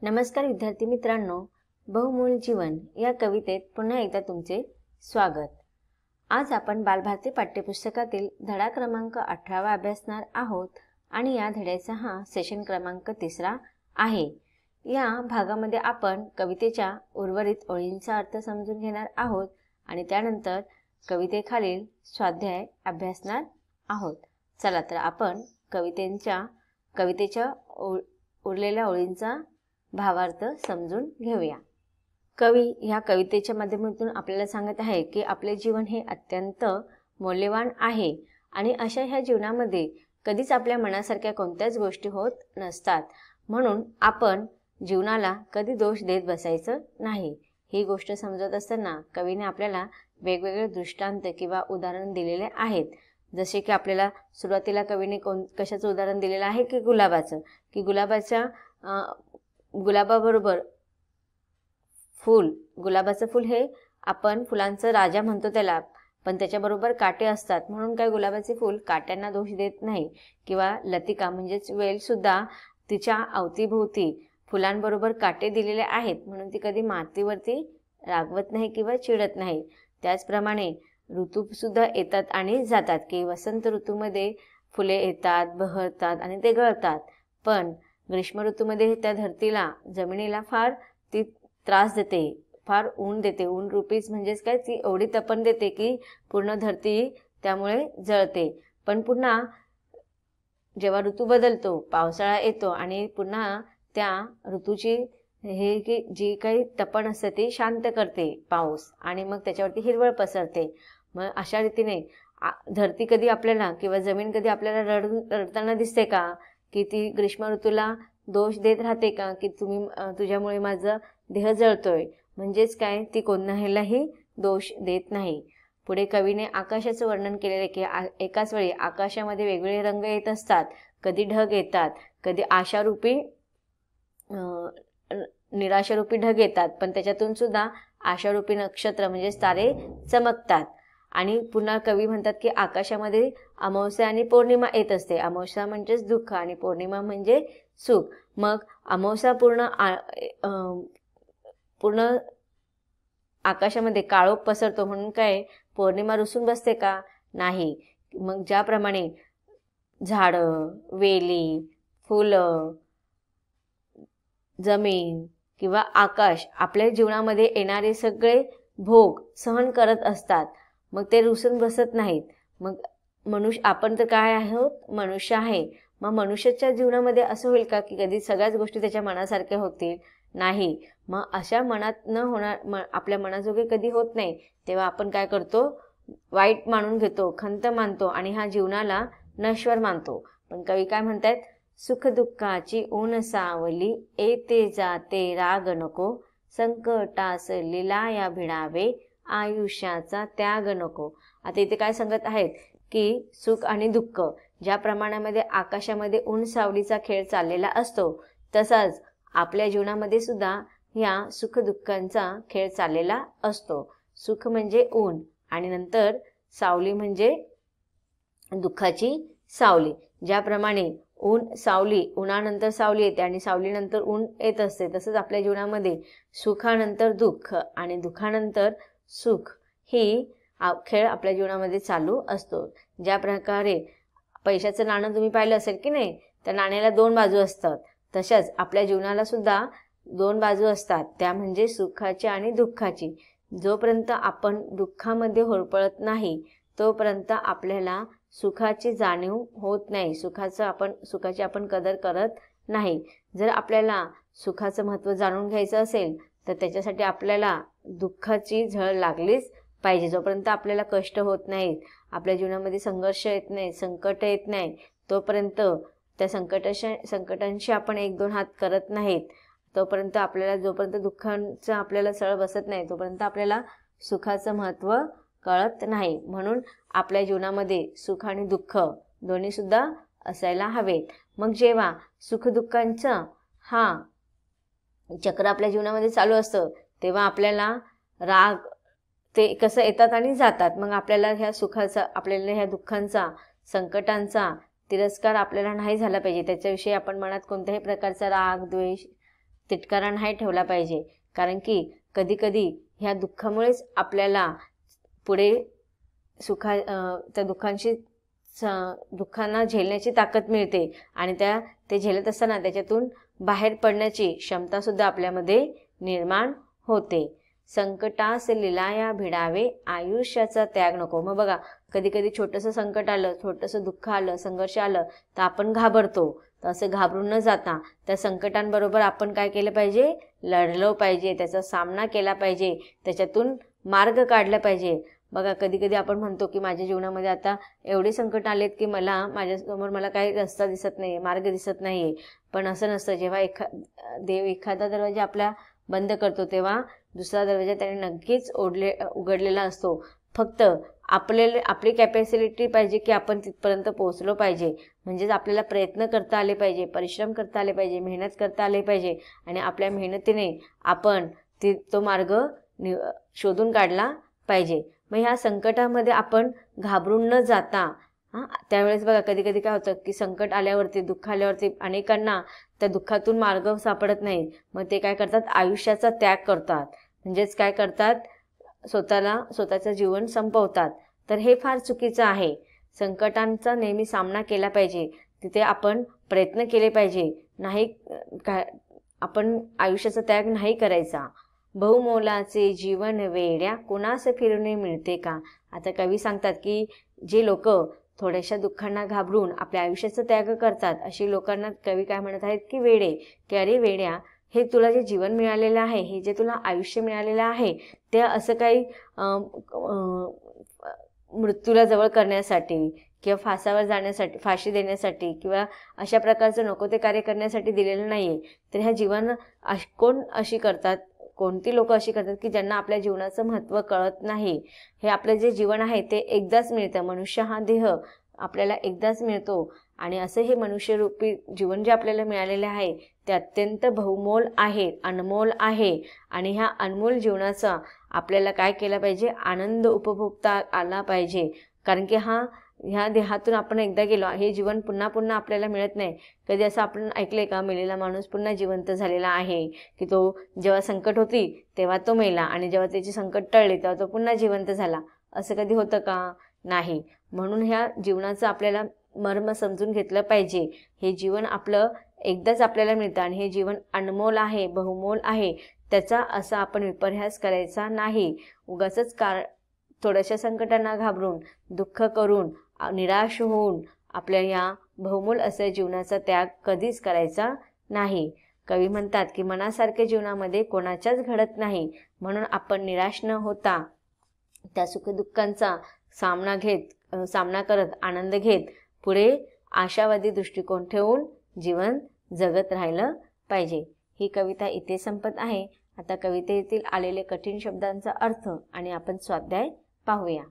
नमस्कार विद्यार्थी मित्रांनो, बहुमूल्य जीवन या कवितेत पुन्हा एकदा तुमचे स्वागत। आज आपण बालभारती पाठ्यपुस्तकातील धडा क्रमांक 18 अभ्यासणार आहोत आणि या धड्याचा हा सेशन क्रमांक 3 आहे। या भागामध्ये आपण कवितेच्या उर्वरित ओळींचा अर्थ समजून घेणार आहोत आणि त्यानंतर कवितेखालील स्वाध्याय अभ्यासणार आहोत। चला तर आपण कवितेच्या उरलेल्या ओळींचा भावार्थ समजून घेऊया। कवी ह्या कवितेच्या माध्यमातून आपल्याला सांगत आहे की आपले जीवन हे अत्यंत मौल्यवान आहे आणि अशा ह्या जीवनामध्ये कधीच आपल्या मनासारख्या कोणत्याच गोष्टी होत नसतात, म्हणून आपण जीवनाला कधी दोष देत बसायचं नाही। ही गोष्ट समजत असताना कवीने आपल्याला वेगवेगळे दृष्टांत किंवा उदाहरण दिलेले आहेत। जसे की आपल्याला सुरुवातीला कवीने कशाचं उदाहरण दिलेलं आहे की गुलाबाचं, की गुलाबाबरोबर गुलाबाचं फूल हे आपण फुलांचं राजा म्हणतो त्याला, पण त्याच्याबरोबर काटे असतात, म्हणून काय गुलाबाचे फूल काट्यांना दोष देत नाही। किंवा लतिका म्हणजेच वेल सुद्धा तिच्या अवतीभोवती फुलांबरोबर काटे दिलेले आहेत, म्हणून ती कधी मातीवरती रागवत नाही किंवा चिडत नाही। त्याचप्रमाणे ऋतू सुद्धा येतात आणि जातात, की वसंत ऋतूमध्ये फुले येतात, बहरतात आणि ते गळतात, पण ग्रीष्म ऋतूमध्ये त्या धरतीला जमिनीला फार ती त्रास देते, फार ऊन देते। ऊन रूपीच म्हणजेच काय, ती एवढी तपन देते की पूर्ण धरती त्यामुळे जळते। पण पुन्हा जेव्हा ऋतू बदलतो, पावसाळा येतो आणि पुन्हा त्या ऋतूची जी काही तपन असते ती शांत करते पाऊस आणि मग त्याच्यावरती हिरवळ पसरते। मग अशा रीतीने धरती कधी आपल्याला किंवा जमीन कधी आपल्याला रडताना दिसते का, की ती ग्रीष्म ऋतूला दोष देत राहते का, की तुझ्यामुळे माझा देह जळतोय, म्हणजेच काय, ती कोणालाही दोष देत नाही। पुढे कवीने आकाशाचं वर्णन केलेले की एकाच वेळी आकाशामध्ये वेगवेगळे रंग येत असतात, कधी ढग येतात, कधी आशारूपी निराशारूपी ढग येतात, पण त्याच्यातून सुद्धा आशारूपी नक्षत्र म्हणजेच तारे चमकतात। आणि पुन्हा कवी म्हणतात की आकाशामध्ये अमावस्या आणि पौर्णिमा येत असते। अमावस्या म्हणजेच दुःख आणि पौर्णिमा म्हणजे सुख। मग अमावस्या पूर्ण आकाशामध्ये काळोख पसरतो, म्हणून काय पौर्णिमा रुसून बसते का, नाही। मग ज्याप्रमाणे झाडं, वेली, फुलं, जमीन किंवा आकाश आपल्या जीवनामध्ये येणारे सगळे भोग सहन करत असतात, मग ते रुसून बसत नाहीत। मग आपण तर काय आहोत, मनुष्य आहे। मग मनुष्याच्या जीवनामध्ये असं होईल का की कधी सगळ्याच गोष्टी त्याच्या मनासारख्या होतील, नाही। मग अशा मनात न होणार, आपल्या मनाजोगे कधी होत नाही, तेव्हा आपण काय करतो, वाईट मानून घेतो, खंत मानतो आणि ह्या जीवनाला नश्वर मानतो। पण कवी काय म्हणतात, सुख दुःखाची ऊन सावली, येते जाते राग नको, संकटास लिलाया भिडावे, आयुष्याचा त्याग नको। आता इथे काय सांगत आहेत की सुख आणि दुःख ज्या प्रमाणामध्ये आकाशामध्ये ऊन सावलीचा खेळ चाललेला असतो, तसाच आपल्या जीवनामध्ये सुद्धा ह्या सुख दुःखांचा खेळ चाललेला असतो। सुख म्हणजे ऊन आणि नंतर सावली म्हणजे दुःखाची सावली। ज्याप्रमाणे उन्हानंतर सावली येते आणि सावलीनंतर ऊन येत असते, तसंच आपल्या जीवनामध्ये सुखानंतर दुःख आणि दुःखानंतर सुख ही खेळ आपल्या जीवनामध्ये चालू असतो। ज्या प्रकारे पैशाचं नाणं तुम्ही पाहिलं असेल की नाही, त्या नाण्याला 2 बाजू असतात, तशाच आपल्या जीवनाला सुद्धा 2 बाजू असतात, त्या म्हणजे सुखाची आणि दुःखाची। जोपर्यंत आपण दुःखामध्ये होरपळत नाही तोपर्यंत आपल्याला सुखाची जाणीव होत नाही, सुखाची आपण कदर करत नाही। जर आपल्याला सुखाचं महत्त्व जाणून घ्यायचं असेल तर त्याच्यासाठी आपल्याला दुःखाची झळ लागलीच पाहिजे। जोपर्यंत आपल्याला कष्ट होत नाहीत, आपल्या जीवनामध्ये संघर्ष येत नाही, संकट येत नाही, तोपर्यंत त्या संकटांशी आपण 1-2 हात करत नाहीत, तोपर्यंत जोपर्यंत दुःखांचं आपल्याला सळ बसत नाही, तोपर्यंत आपल्याला सुखाचं महत्त्व कळत नाही। म्हणून आपल्या जीवनामध्ये सुख आणि दुःख दोन्ही सुद्धा असायला हवेत। मग जेव्हा सुख दुःखांचं हा चक्र आपल्या जीवनामध्ये चालू असतं, तेव्हा आपल्याला राग ते कसं येतात आणि जातात। मग आपल्याला ह्या दुःखांचा, संकटांचा तिरस्कार आपल्याला नाही झाला पाहिजे, त्याच्याविषयी आपण मनात कोणत्याही प्रकारचा राग, द्वेष तिटकारा नाही ठेवला पाहिजे, कारण की कधी कधी ह्या दुःखामुळेच आपल्याला पुढे त्या दुःखांना झेलण्याची ताकद मिळते आणि ते झेलत असताना त्याच्यातून बाहेर पडण्याची क्षमता सुद्धा आपल्यामध्ये निर्माण होते. संकटास लिलाया भिडावे, आयुष्याचा त्याग नको. मग बघा, कधी कधी छोटंसं संकट आलं, छोटंसं दुःख आलं, संघर्ष आलं तर आपण घाबरतो. तर असं घाबरून न जाता त्या संकटांबरोबर आपण काय केलं पाहिजे, लढलं पाहिजे, त्याचा सामना केला पाहिजे, त्याच्यातून मार्ग काढला पाहिजे. बघा, कधी कधी आपण म्हणतो की माझ्या जीवनामध्ये आता एवढे संकट आलेत की माझ्यासमोर मला काही रस्ता दिसत नाहीये, मार्ग दिसत नाहीये. पण असं नसतं. जेव्हा देव एखादा दरवाजा आपला बंद करतो तेव्हा दुसरा दरवाजा त्याने नक्कीच उघडलेला असतो. फक्त आपली कॅपॅसिटी पाहिजे की आपण तिथपर्यंत पोहोचलो पाहिजे. म्हणजेच आपल्याला प्रयत्न करता आले पाहिजे, परिश्रम करता आले पाहिजे, मेहनत करता आले पाहिजे आणि आपल्या मेहनतीने आपण तो मार्ग शोधून काढला पाहिजे. मग ह्या संकटामध्ये आपण घाबरून न जाता, त्यावेळेस बघा कधी कधी काय होतं की संकट आल्यावरती, दुःख आल्यावरती अनेकांना त्या दुःखातून मार्ग सापडत नाही. मग ते काय करतात, आयुष्याचा त्याग करतात. म्हणजेच काय करतात, स्वतःचं जीवन संपवतात. तर हे फार चुकीचं आहे. संकटांचा नेहमी सामना केला पाहिजे, तिथे आपण प्रयत्न केले पाहिजे. नाही आपण आयुष्याचा त्याग नाही करायचा. बहुमोलाचे जीवन वेड्या, कुणास फिरणे मिळते का. आता कवी सांगतात की जे लोक थोड्याशा दुःखांना घाबरून आपल्या आयुष्याचा त्याग करतात, अशी लोकांना कवी काय म्हणत आहेत की वेडे. की अरे वेड्या, हे तुला जे जीवन मिळालेलं आहे, हे जे तुला आयुष्य मिळालेलं आहे, ते असं काही मृत्यूला जवळ करण्यासाठी किंवा फासावर जाण्यासाठी, फाशी देण्यासाठी किंवा अशा प्रकारचं नको ते कार्य करण्यासाठी दिलेलं नाहीये. तर ह्या जीवन कोणती लोक अशी करतात की ज्यांना आपल्या जीवनाचं महत्त्व कळत नाही. हे आपलं जे जीवन आहे ते एकदाच मिळतं. मनुष्य हा देह आपल्याला एकदाच मिळतो आणि असं हे मनुष्यरूपी जीवन जे आपल्याला मिळालेले आहे ते अत्यंत बहुमोल आहे, अनमोल आहे. आणि ह्या अनमोल जीवनाचा आपल्याला काय केला पाहिजे, आनंद उपभोगता आला पाहिजे. कारण की ह्या देहातून आपण एकदा गेलो, हे जीवन पुन्हा पुन्हा आपल्याला मिळत नाही. कधी असं आपण ऐकलंय का, मेलेला माणूस पुन्हा जिवंत झालेला आहे, की तो जेव्हा संकट होती तेव्हा तो मेला आणि जेव्हा त्याची संकट टळली तेव्हा तो पुन्हा जिवंत झाला. असं कधी होतं का, नाही. म्हणून ह्या जीवनाचं आपल्याला मर्म समजून घेतलं पाहिजे. हे जीवन आपलं एकदाच आपल्याला मिळतं आणि हे जीवन अनमोल आहे, बहुमोल आहे. त्याचा असा आपण विपर्यास करायचा नाही. उगाचच थोड्याशा संकटांना घाबरून, दुःख करून, निराश होऊन आपल्या या बहुमोल अशा जीवनाचा त्याग कधीच करायचा नाही. कवी म्हणतात की मनासारखे जीवनामध्ये कोणाच्याच घडत नाही. म्हणून आपण निराश न होता त्या सुखदुःखांचा सामना करत, आनंद घेत पुढे आशावादी दृष्टिकोन ठेवून जीवन जगत राहिलं पाहिजे. ही कविता इथे संपत आहे. आता कवितेतील आलेले कठीण शब्दांचा अर्थ आणि आपण स्वाध्याय पाहूया.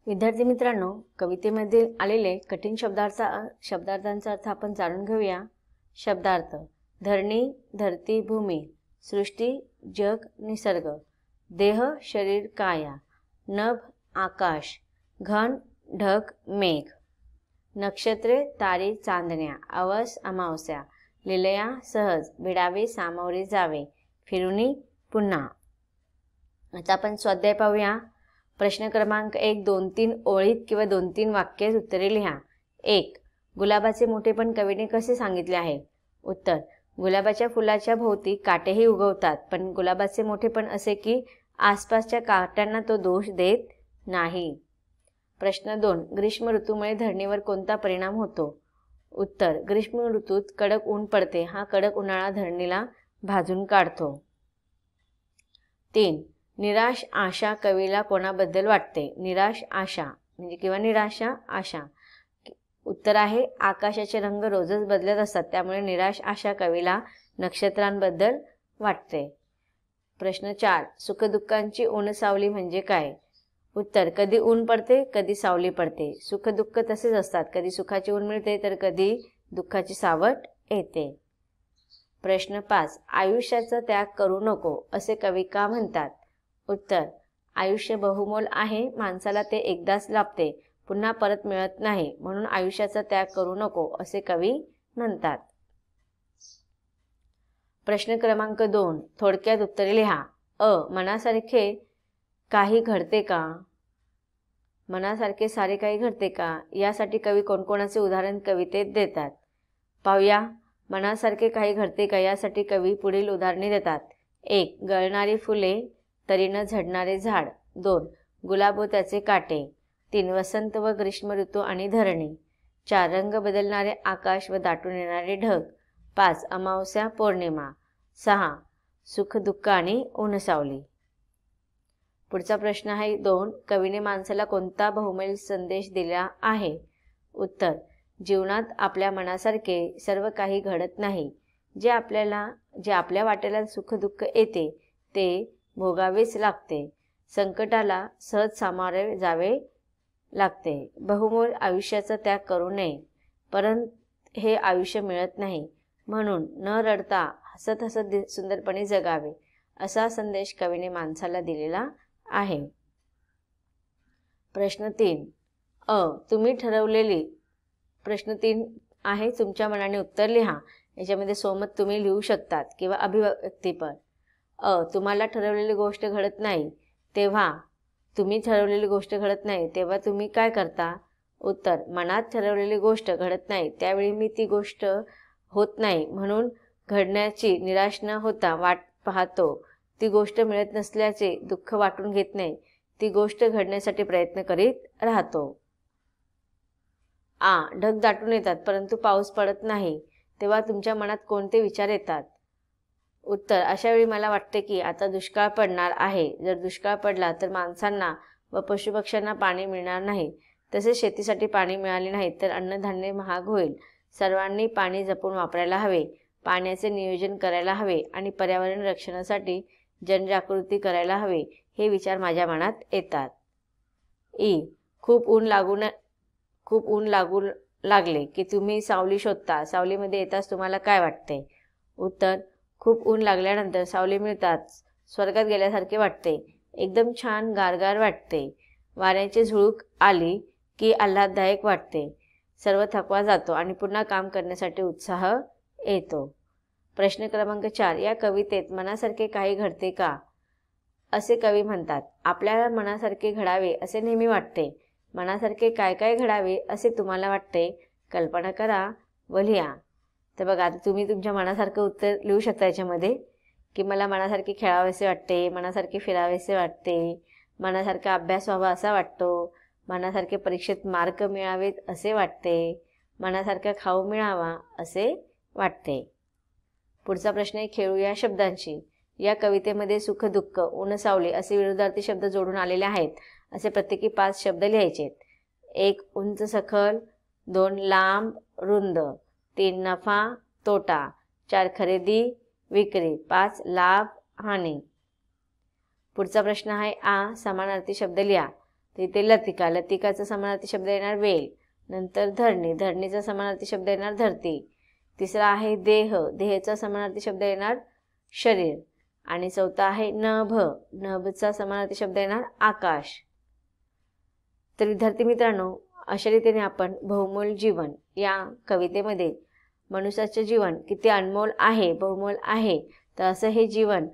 विद्यार्थी मित्रांनो, कवितेमध्ये आलेले कठीण शब्दार्थांचा अर्थ आपण जाणून घेऊया. शब्दार्थ: धरणी, धरती, भूमी, सृष्टी, जग, निसर्ग, देह, शरीर, काया, नभ, आकाश, घन, ढग, मेघ, नक्षत्रे, तारे, चांदण्या, अवस, अमावस्या, लिलया, सहज, भिडावे, सामोरे जावे, फिरुनी, पुन्हा. आता आपण स्वाध्याय पाहूया. प्रश्न क्रमांक 1, 2, 3 ओळीत किंवा 2, 3 वाक्यात उत्तरे लिहा. 1. गुलाबाचे मोठेपण कवीने कसे सांगितले आहे? उत्तर: गुलाबाच्या फुलाच्या भोवती काटेही उगवतात, पण गुलाबाचे मोठेपण असे की आसपासच्या काट्यांना तो दोष देत नाही. प्रश्न 2. ग्रीष्म ऋतूमुळे धरणीवर कोणता परिणाम होतो? उत्तर: ग्रीष्म ऋतूत कडक ऊन पडते. हा कडक उन्हाळा धरणीला भाजून काढतो. 3. निराश आशा कवीला कोणाबद्दल वाटते? निराश आशा म्हणजे किंवा निराशा आशा. उत्तर आहे आकाशाचे रंग रोजच बदलत असतात, त्यामुळे निराश आशा कवीला नक्षत्रांबद्दल वाटते. प्रश्न 4. सुखदुःखांची ऊन सावली म्हणजे काय? उत्तर: कधी ऊन पडते, कधी सावली पडते. सुख दुःख तसेच असतात, कधी सुखाची ऊन मिळते तर कधी दुःखाची सावट येते. प्रश्न 5. आयुष्याचा त्याग करू नको असे कवी का म्हणतात? उत्तर: आयुष्य बहुमोल आहे, माणसाला ते एकदाच लाभते, पुन्हा परत मिळत नाही, म्हणून आयुष्याचा त्याग करू नको असे कवी म्हणतात. प्रश्न क्रमांक 2 थोडक्यात उत्तरे लिहा. मनासारखे काही घडते का? मनासारखे सारे काही घडते का? यासाठी कवी कोणकोणाचे उदाहरण कवितेत देतात? पाहूया. मनासारखे काही घडते का यासाठी कवी पुढील उदाहरणे देतात. 1. गळणारी फुले तरी न झडणारे झाड. 2. गुलाब व त्याचे काटे. 3. वसंत व ग्रीष्म ऋतू आणि धरणी. 4. रंग बदलणारे आकाश व दाटून येणारे ढग. 5. अमावस्या पौर्णिमा. 6. सुख दुःख आणि ऊन सावली. पुढचा प्रश्न आहे 2. कवीने माणसाला कोणता बहुमोल संदेश दिला आहे? उत्तर. जीवनात आपल्या मनासारखे सर्व काही घडत नाही. जे आपल्या वाटेला सुख दुःख येते ते भोगावेच लागते. संकटाला सहज सामोरे जावे लागते. बहुमोल आयुष्याचा त्याग करू नये, परंतु हे आयुष्य मिळत नाही, म्हणून न रडता हसत हसत सुंदरपणे जगावे, असा संदेश कवीने माणसाला दिलेला आहे. प्रश्न 3 तुम्ही ठरवलेली. प्रश्न 3 आहे तुमच्या मनाने उत्तर लिहा. याच्यामध्ये सोमत तुम्ही लिहू शकतात किंवा अभिव्यक्तीपद. तुम्हाला ठरवलेली गोष्ट घडत नाही तेव्हा तुम्ही काय करता? उत्तर. मनात ठरवलेली गोष्ट घडत नाही त्यावेळी मी ती गोष्ट होत नाही म्हणून घडण्याची निराश न होता वाट पाहतो. ती गोष्ट मिळत नसल्याचे दुःख वाटून घेत नाही. ती गोष्ट घडण्यासाठी प्रयत्न करीत राहतो. ढग दाटून येतात परंतु पाऊस पडत नाही तेव्हा तुमच्या मनात कोणते विचार येतात? उत्तर. अशा वेळी मला वाटते की आता दुष्काळ पडणार आहे. जर दुष्काळ पडला तर माणसांना व पशुपक्ष्यांना पाणी मिळणार नाही. तसेच शेतीसाठी पाणी मिळाले नाही तर अन्नधान्य महाग होईल. सर्वांनी पाणी जपून वापरायला हवे, पाण्याचे नियोजन करायला हवे आणि पर्यावरण रक्षणासाठी जनजागृती करायला हवे, हे विचार माझ्या मनात येतात. खूप ऊन लागू लागले की तुम्ही सावली शोधता. सावलीमध्ये येताच तुम्हाला काय वाटते? उत्तर. खूप ऊन लागल्यानंतर सावली मिळताच स्वर्गात गेल्यासारखे वाटते. एकदम छान गारगार वाटते. वाऱ्याची झुळूक आली की आल्हाददायक वाटते. सर्व थकवा जातो आणि पुन्हा काम करण्यासाठी उत्साह येतो. प्रश्न क्रमांक 4 या कवितेत मनासारखे काही घडते का असे कवी म्हणतात. आपल्याला मनासारखे घडावे असे नेहमी वाटते. मनासारखे काय काय घडावे असे तुम्हाला वाटते? कल्पना करा व लिहा. तर बघा, आता तुम्ही तुमच्या मनासारखं उत्तर लिहू शकता याच्यामध्ये की मला मनासारखे खेळावेसे वाटते, मनासारखे फिरावेसे वाटते, मनासारखा अभ्यास व्हावा असा वाटतो, मनासारखे परीक्षेत मार्क मिळावेत असे वाटते, मनासारखा खाऊ मिळावा असे वाटते. पुढचा प्रश्न आहे खेळू या शब्दांची. या कवितेमध्ये सुख दुःख ऊन सावली असे विरुद्धार्थी शब्द जोडून आलेले आहेत. असे प्रत्येकी 5 शब्द लिहायचे. 1 उंच सखल, 2 लांब रुंद, 3 नफा तोटा, 4 खरेदी विक्री, 5 लाभ हानी. पुढचा प्रश्न आहे समानार्थी शब्द लिहा. तर इथे लतिका, लतिकाचा समानार्थी शब्द येणार वेल. नंतर धरणी, धरणीचा समानार्थी शब्द येणार धरती. तिसरा आहे देह, देहचा समानार्थी शब्द येणार शरीर. आणि चौथा आहे नभ, नभचा समानार्थी शब्द येणार आकाश. तर विद्यार्थी मित्रांनो, अशा रीतीने आपण बहुमोल जीवन या कवितेमध्ये मनुष्याचे जीवन किती अनमोल आहे, बहुमोल आहे, तर असं हे जीवन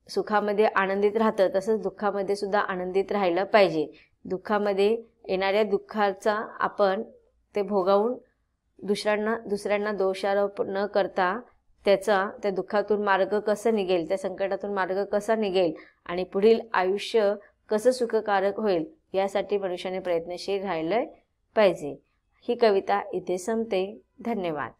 सुखामध्ये आनंदित राहतं, तसंच दुःखामध्ये सुद्धा आनंदित राहिलं पाहिजे. दुःखामध्ये येणाऱ्या दुःखाचा आपण ते भोगावून दुसऱ्यांना दोषारोप न करता त्या दुःखातून मार्ग कसा निघेल, त्या संकटातून मार्ग कसा निघेल आणि पुढील आयुष्य कसं सुखकारक होईल यासाठी मनुष्याने प्रयत्नशील राहिलं पाहिजे. ही कविता इथे संपते. धन्यवाद.